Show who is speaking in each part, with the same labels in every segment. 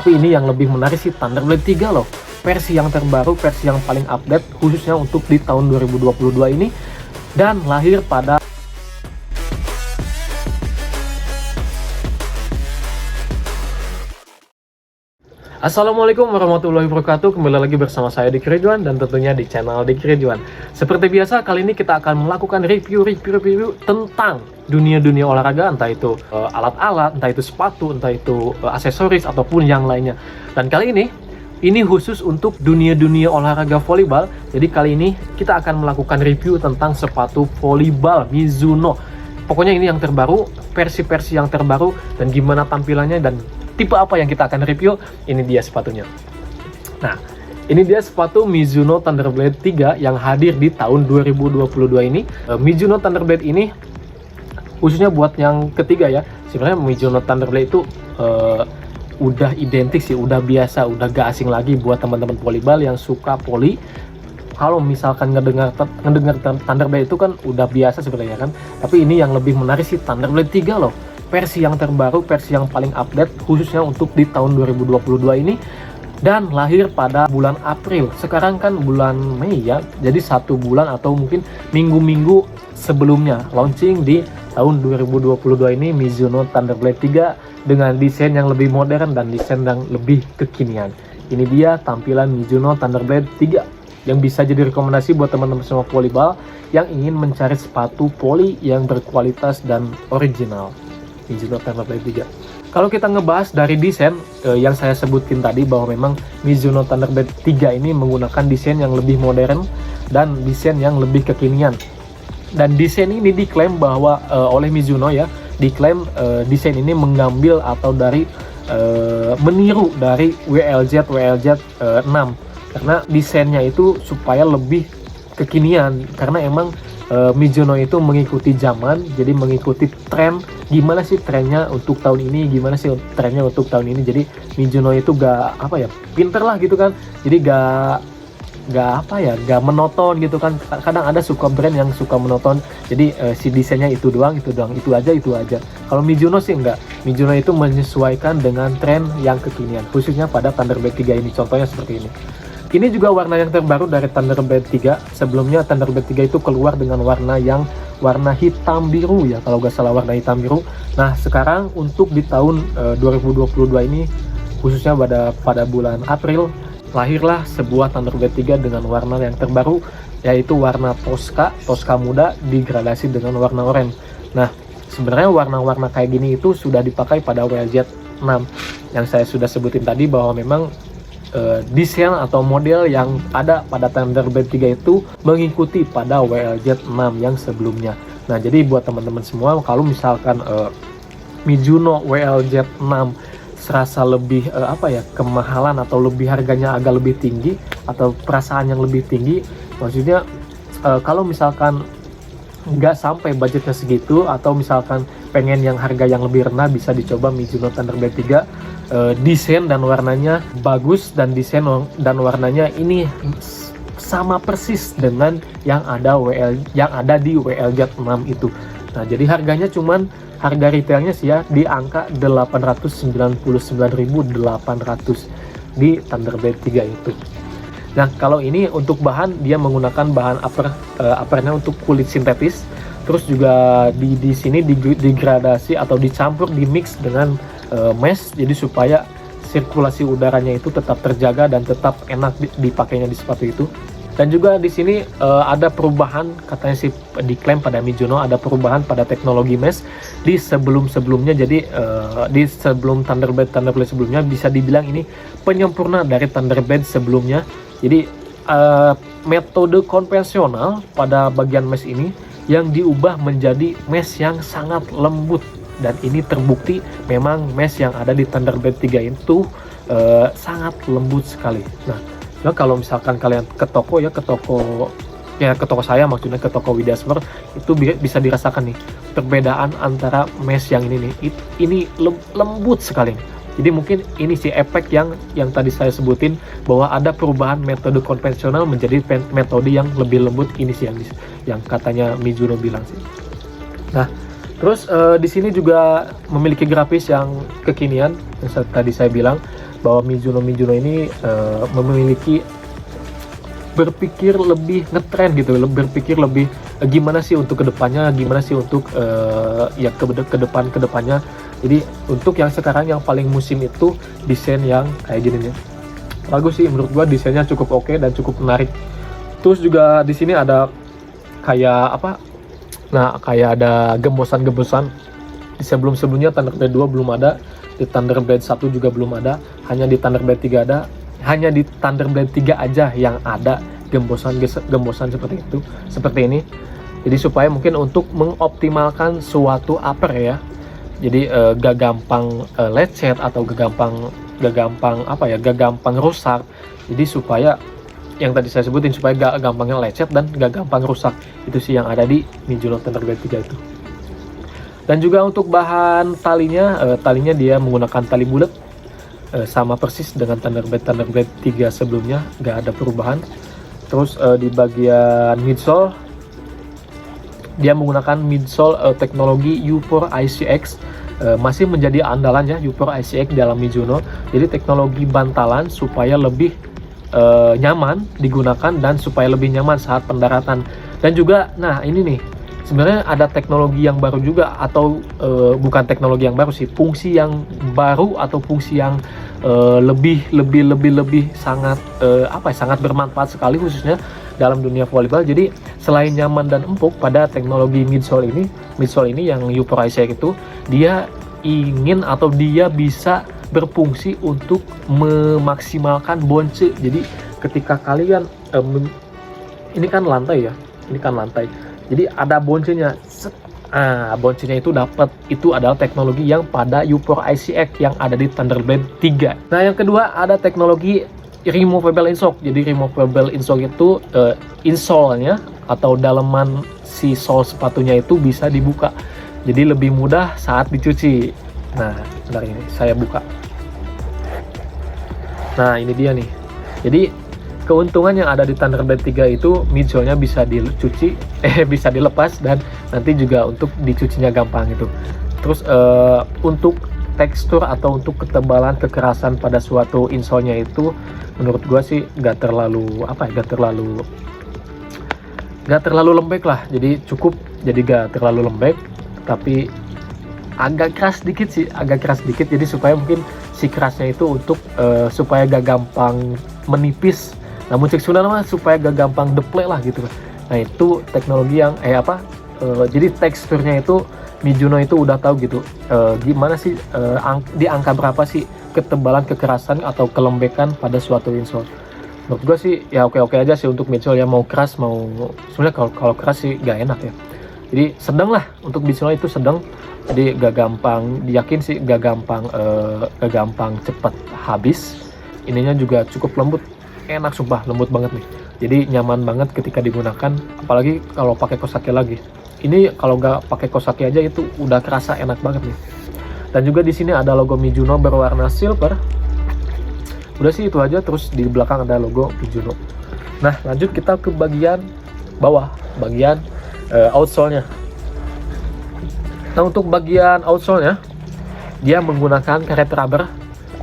Speaker 1: Tapi ini yang lebih menarik sih Thunderblade 3 loh. Versi yang terbaru, versi yang paling update khususnya untuk di tahun 2022 ini, dan lahir pada Assalamualaikum warahmatullahi wabarakatuh. Kembali lagi bersama saya Diki Ridwan dan tentunya di channel Diki Ridwan. Seperti biasa, kali ini kita akan melakukan review tentang dunia olahraga, entah itu alat-alat, entah itu sepatu, entah itu aksesoris ataupun yang lainnya. Dan kali ini khusus untuk dunia olahraga volleyball. Jadi kali ini kita akan melakukan review tentang sepatu volleyball Mizuno. Pokoknya ini yang terbaru, versi-versi yang terbaru, dan gimana tampilannya dan tipe apa yang kita akan review. Ini dia sepatunya. Nah, ini dia sepatu Mizuno Thunderblade 3 yang hadir di tahun 2022 ini. Mizuno Thunderblade ini khususnya buat yang ketiga ya. Sebenarnya Mizuno Thunderblade itu udah identik sih, udah biasa, udah gak asing lagi buat teman-teman volleyball yang suka volley. Kalau misalkan ngedengar Thunderblade itu kan udah biasa sebenarnya kan. Tapi ini yang lebih menarik sih Thunderblade 3 loh. Versi yang terbaru, versi yang paling update khususnya untuk di tahun 2022 ini, dan lahir pada bulan April. Sekarang kan bulan Mei ya, jadi 1 bulan atau mungkin minggu-minggu sebelumnya launching di tahun 2022 ini Mizuno Thunderblade 3 dengan desain yang lebih modern dan desain yang lebih kekinian. Ini dia tampilan Mizuno Thunderblade 3 yang bisa jadi rekomendasi buat teman-teman semua volleyball yang ingin mencari sepatu volley yang berkualitas dan original. Mizuno Thunderblade 3. Kalau kita ngebahas dari desain yang saya sebutin tadi, bahwa memang Mizuno Thunderblade 3 ini menggunakan desain yang lebih modern dan desain yang lebih kekinian. Dan desain ini diklaim bahwa oleh Mizuno ya, diklaim desain ini mengambil atau dari meniru dari WLZ 6, karena desainnya itu supaya lebih kekinian, karena emang Mizuno itu mengikuti zaman, jadi mengikuti tren. Gimana sih trennya untuk tahun ini, gimana sih trennya untuk tahun ini. Jadi Mizuno itu gak pinter lah gitu kan. Jadi gak monoton gitu kan. Kadang ada suka brand yang suka monoton. Jadi si desainnya itu doang, itu aja. Kalau Mizuno sih enggak. Mizuno itu menyesuaikan dengan tren yang kekinian, khususnya pada Thunderblade 3 ini. Contohnya seperti ini. Ini juga warna yang terbaru dari Thunderblade 3. Sebelumnya Thunderblade 3 itu keluar dengan warna hitam biru ya, kalau nggak salah warna hitam biru. Nah, sekarang untuk di tahun 2022 ini, khususnya pada bulan April, lahirlah sebuah Thunderblade 3 dengan warna yang terbaru, yaitu warna Tosca muda digradasi dengan warna oranye. Nah, sebenarnya warna-warna kayak gini itu sudah dipakai pada WLZ 6 yang saya sudah sebutin tadi, bahwa memang desain atau model yang ada pada Thunderblade 3 itu mengikuti pada WLZ 6 yang sebelumnya. Nah, jadi buat teman-teman semua, kalau misalkan Mizuno WLZ 6 serasa lebih kemahalan atau lebih harganya agak lebih tinggi atau perasaan yang lebih tinggi, maksudnya kalau misalkan nggak sampai budgetnya segitu, atau misalkan pengen yang harga yang lebih rendah, bisa dicoba Mizuno Thunderblade 3. Desain dan warnanya bagus, dan desain dan warnanya ini sama persis dengan yang ada di WLZ 6 itu. Nah, jadi harganya cuman harga retailnya sih ya di angka 899.800 di Thunderblade 3 itu. Nah, kalau ini untuk bahan, dia menggunakan bahan uppernya untuk kulit sintetis. Terus juga di sini digradasi atau dicampur, dimix dengan mesh, jadi supaya sirkulasi udaranya itu tetap terjaga dan tetap enak dipakainya di sepatu itu. Dan juga di sini ada perubahan, katanya sih diklaim pada Mizuno ada perubahan pada teknologi mesh di sebelum-sebelumnya. Jadi di sebelum Thunderblade sebelumnya, bisa dibilang ini penyempurna dari Thunderblade sebelumnya. Jadi metode konvensional pada bagian mesh ini yang diubah menjadi mesh yang sangat lembut, dan ini terbukti memang mesh yang ada di Thunderblade 3 itu sangat lembut sekali. Nah, kalau misalkan kalian ke toko saya, maksudnya ke toko Widya Sport, itu bisa dirasakan nih perbedaan antara mesh yang ini lembut sekali. Jadi mungkin ini sih efek yang tadi saya sebutin, bahwa ada perubahan metode konvensional menjadi metode yang lebih lembut. Ini sih yang katanya Mizuno bilang sih. Nah, terus di sini juga memiliki grafis yang kekinian yang tadi saya bilang. bahwa Mizuno ini memiliki berpikir lebih ngetrend gitu, berpikir lebih gimana sih untuk kedepannya, gimana sih untuk ya kedepannya. Jadi untuk yang sekarang yang paling musim itu desain yang kayak gini nih. Bagus sih menurut gua, desainnya cukup oke dan cukup menarik. Terus juga di sini ada kayak apa? Nah, kayak ada gembosan-gembosan. Di sebelumnya Thunderblade 2 belum ada, di Thunderblade 1 juga belum ada, hanya di Thunderblade 3 ada. Hanya di Thunderblade 3 aja yang ada gembosan seperti itu, seperti ini. Jadi supaya mungkin untuk mengoptimalkan suatu upper ya. Jadi gak gampang lecet atau gak gampang rusak. Jadi supaya yang tadi saya sebutin, supaya gak gampang lecet dan gak gampang rusak. Itu sih yang ada di Mizuno Thunderblade 3 itu. Dan juga untuk bahan talinya dia menggunakan tali bulat. Sama persis dengan Thunderblade 3 sebelumnya, nggak ada perubahan. Terus di bagian midsole dia menggunakan midsole teknologi U4 ICX, masih menjadi andalan ya U4 ICX dalam Mizuno. Jadi teknologi bantalan supaya lebih nyaman digunakan dan supaya lebih nyaman saat pendaratan. Dan juga nah ini nih, sebenarnya ada teknologi yang baru juga, atau bukan teknologi yang baru sih, fungsi yang baru atau fungsi yang lebih sangat sangat bermanfaat sekali khususnya dalam dunia volleyball. Jadi selain nyaman dan empuk pada teknologi midsole ini yang U4 ICX itu, dia ingin atau dia bisa berfungsi untuk memaksimalkan bonce. Jadi ketika kalian ini kan lantai ya, jadi ada boncenya. Boncenya itu adalah teknologi yang pada U4 ICX yang ada di Thunderblade 3. Nah, yang kedua ada teknologi removable insole. Jadi removable insole itu insole-nya atau daleman si sole sepatunya itu bisa dibuka. Jadi lebih mudah saat dicuci. Nah, bentar ini saya buka. Nah, ini dia nih. Jadi keuntungan yang ada di Thunderblade 3 itu midsole-nya bisa dicuci, bisa dilepas, dan nanti juga untuk dicucinya gampang gitu. Terus untuk tekstur atau untuk ketebalan, kekerasan pada suatu insole-nya itu menurut gua sih gak terlalu lembek lah. Jadi cukup, jadi gak terlalu lembek, tapi agak keras dikit. Jadi supaya mungkin si kerasnya itu untuk supaya gak gampang menipis. Namun cek sudah mah supaya gak gampang deplek lah gitu. Nah, itu teknologi yang jadi teksturnya itu Mizuno itu udah tahu gitu gimana sih di angka berapa sih ketebalan, kekerasan atau kelembekan pada suatu insole. Menurut gue sih ya oke aja sih untuk midsole ya, mau keras mau, sebenarnya kalau keras sih gak enak ya. Jadi sedang lah untuk midsole itu sedang. Jadi gak gampang, diyakin sih gak gampang cepat habis. Ininya juga cukup lembut, enak sumpah, lembut banget nih. Jadi nyaman banget ketika digunakan, apalagi kalau pakai kosaki lagi. Ini kalau nggak pakai kosaki aja itu udah kerasa enak banget nih. Dan juga di sini ada logo Mizuno berwarna silver. Udah sih itu aja, terus di belakang ada logo Mizuno. Nah, lanjut kita ke bagian bawah, bagian outsole-nya. Nah, untuk bagian outsole-nya dia menggunakan karet rubber,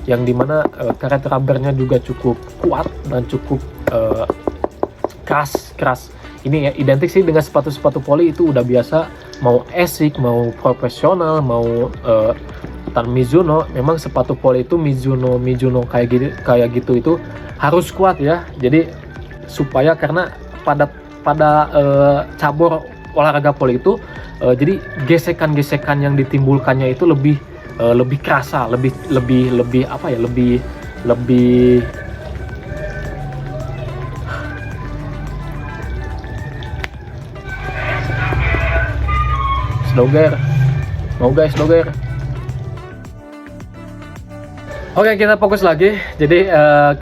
Speaker 1: yang dimana karet rubbernya juga cukup kuat dan cukup keras. Ini ya identik sih dengan sepatu-sepatu poli, itu udah biasa, mau ASICS, mau profesional, mau Mizuno. Memang sepatu poli itu Mizuno kayak gitu itu harus kuat ya. Jadi supaya karena pada cabur olahraga poli itu jadi gesekan-gesekan yang ditimbulkannya itu lebih kerasa, lebih sloger. Oke, kita fokus lagi. Jadi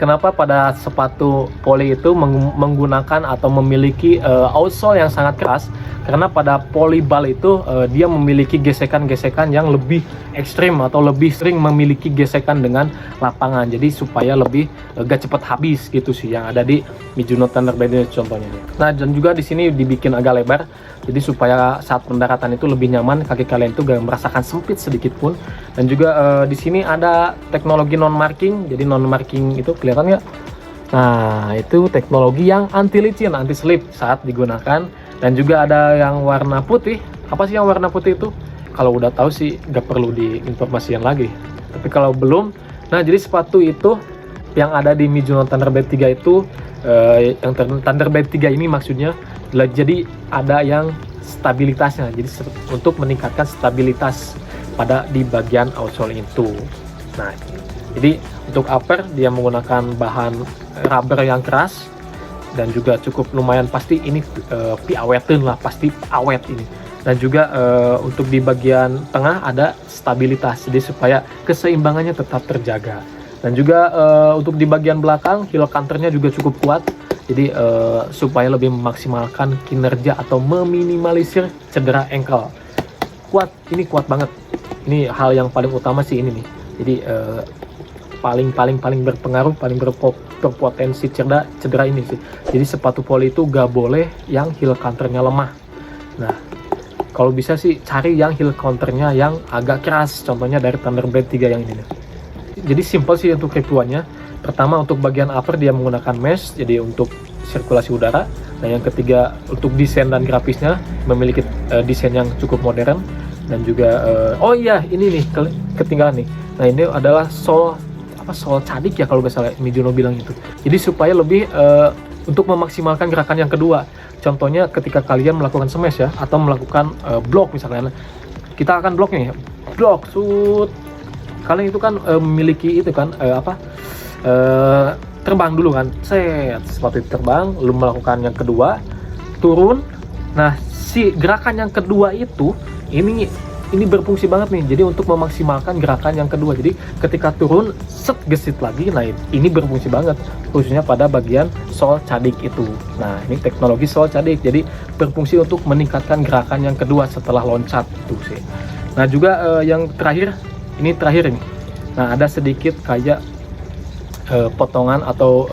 Speaker 1: kenapa pada sepatu poli itu menggunakan atau memiliki outsole yang sangat keras? Karena pada polyball itu dia memiliki gesekan-gesekan yang lebih ekstrim atau lebih sering memiliki gesekan dengan lapangan. Jadi supaya lebih gak cepat habis gitu sih yang ada di Mizuno Thunderblade contohnya. Nah, dan juga di sini dibikin agak lebar. Jadi supaya saat pendaratan itu lebih nyaman, kaki kalian itu gak merasakan sempit sedikit pun. Dan juga di sini ada teknologi teknologi non marking. Jadi non marking itu kelihatan nggak? Nah, itu teknologi yang anti licin, anti slip saat digunakan. Dan juga ada yang warna putih. Apa sih yang warna putih itu? Kalau udah tahu sih nggak perlu diinformasikan lagi. Tapi kalau belum, nah jadi sepatu itu yang ada di Mizuno Thunderbird 3 itu, yang Thunderbird 3 ini maksudnya, jadi ada yang stabilitasnya. Jadi untuk meningkatkan stabilitas pada di bagian outsole itu. Nah, jadi untuk upper dia menggunakan bahan rubber yang keras dan juga cukup lumayan, pasti ini piawetin lah, pasti awet ini. Dan juga untuk di bagian tengah ada stabilitas, jadi supaya keseimbangannya tetap terjaga. Dan juga untuk di bagian belakang heel counternya juga cukup kuat, jadi supaya lebih memaksimalkan kinerja atau meminimalisir cedera ankle. Kuat, ini kuat banget. Ini hal yang paling utama sih ini nih. Jadi paling berpengaruh, paling berpotensi cedera ini sih. Jadi sepatu voli itu gak boleh yang heel counternya lemah. Nah, kalau bisa sih cari yang heel counternya yang agak keras. Contohnya dari Thunderbird 3 yang ini nih. Jadi simple sih untuk reviewannya. Pertama, untuk bagian upper dia menggunakan mesh, jadi untuk sirkulasi udara. Nah, yang ketiga untuk desain dan grafisnya memiliki desain yang cukup modern. Dan juga oh iya, ini nih ketinggalan nih. Nah, ini adalah sole cadik ya kalau nggak salah Mizuno bilang itu. Jadi supaya lebih untuk memaksimalkan gerakan yang kedua. Contohnya ketika kalian melakukan smash ya, atau melakukan block misalnya. Kita akan block nih, block shoot. Kalian itu kan memiliki itu kan terbang dulu kan, sepatu itu terbang, lalu melakukan yang kedua, turun. Nah, si gerakan yang kedua itu ini berfungsi banget nih, jadi untuk memaksimalkan gerakan yang kedua. Jadi ketika turun, gesit lagi. Nah, ini berfungsi banget, khususnya pada bagian sole cadik itu. Nah, ini teknologi sole cadik, jadi berfungsi untuk meningkatkan gerakan yang kedua setelah loncat itu sih. Nah, juga yang terakhir ini. Nah, ada sedikit kayak potongan atau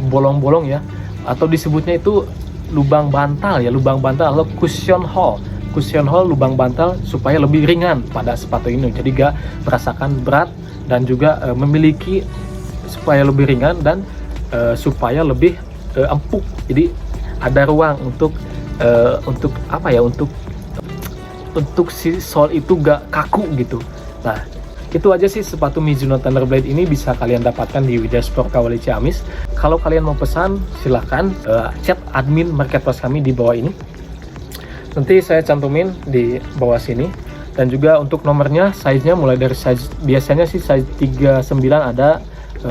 Speaker 1: bolong-bolong ya, atau disebutnya itu lubang bantal atau cushion hole, lubang bantal supaya lebih ringan pada sepatu ini. Jadi gak merasakan berat dan juga memiliki supaya lebih ringan dan supaya lebih empuk. Jadi ada ruang untuk si sole itu gak kaku gitu. Nah, itu aja sih sepatu Mizuno Thunderblade ini bisa kalian dapatkan di Widya Sport Kawali Ciamis. Kalau kalian mau pesan, silahkan chat admin marketplace kami di bawah ini. Nanti saya cantumin di bawah sini. Dan juga untuk nomornya, size-nya mulai dari size, biasanya sih size 39 ada,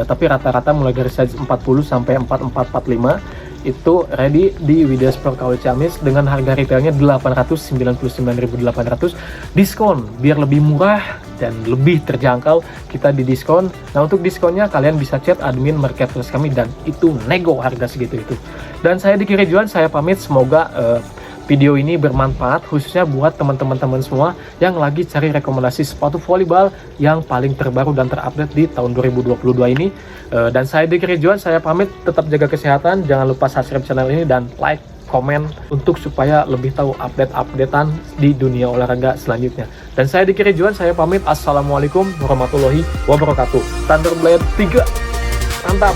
Speaker 1: tapi rata-rata mulai dari size 40 sampai 4445 itu ready di Widya Sport Kawali Ciamis dengan harga retailnya 899.800, diskon biar lebih murah dan lebih terjangkau, kita di diskon. Nah, untuk diskonnya kalian bisa chat admin marketplace kami dan itu nego harga segitu itu. Dan saya Diki Rejuan, saya pamit. Semoga video ini bermanfaat khususnya buat teman-teman semua yang lagi cari rekomendasi sepatu volleyball yang paling terbaru dan terupdate di tahun 2022 ini. Dan saya Diki Rejuan, saya pamit. Tetap jaga kesehatan, jangan lupa subscribe channel ini dan like, komen untuk supaya lebih tahu update-updatean di dunia olahraga selanjutnya. Dan saya Diki Rejuan, saya pamit. Assalamualaikum warahmatullahi wabarakatuh. Thunderblade 3 mantap.